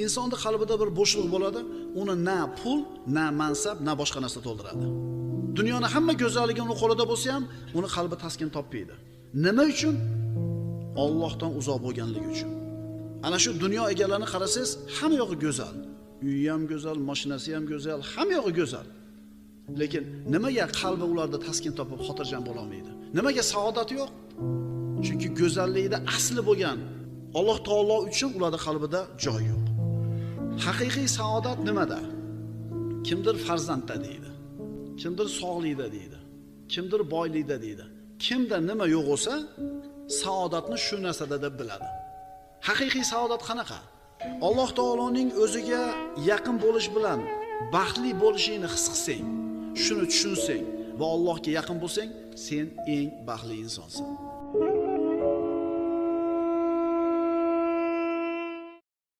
insonning qalbida bir bo'shliq bo'ladi, uni na pul, na mansab, na boshqa narsa to'ldiradi. Dunyoning hamma go'zalligi uni qo'lida bo'lsa ham, uni qalbi taskin topmaydi. Nima uchun? Allohdan uzoq bo'lganligi uchun. Ana shu dunyo egalarini qarasangiz, hamma yog'i go'zal. Uyi ham go'zal, mashinasi ham go'zal, hamma yog'i go'zal. Lekin nimaga qalbi ularda taskin topib xotirjam bo'la olmaydi? Nimaga saodat yo'q? Chunki go'zallikda asli bo'lgan Alloh taolo uchun ularning qalbida joy yo'q. Haqiqiy saodat nimada? Kimdir farzandda deydi. Kimdir sog'likda deydi. Kimdir boylikda deydi. Kimda nima yo'q bo'lsa, saodatni shu narsada deb biladi. Haqiqiy saodat qanaqa? Alloh taoloning o'ziga yaqin bo'lish bilan baxtli bo'lishingni his qilsang, shuni tushunsang va Allohga yaqin bo'lsang, sen eng baxtli insonsan.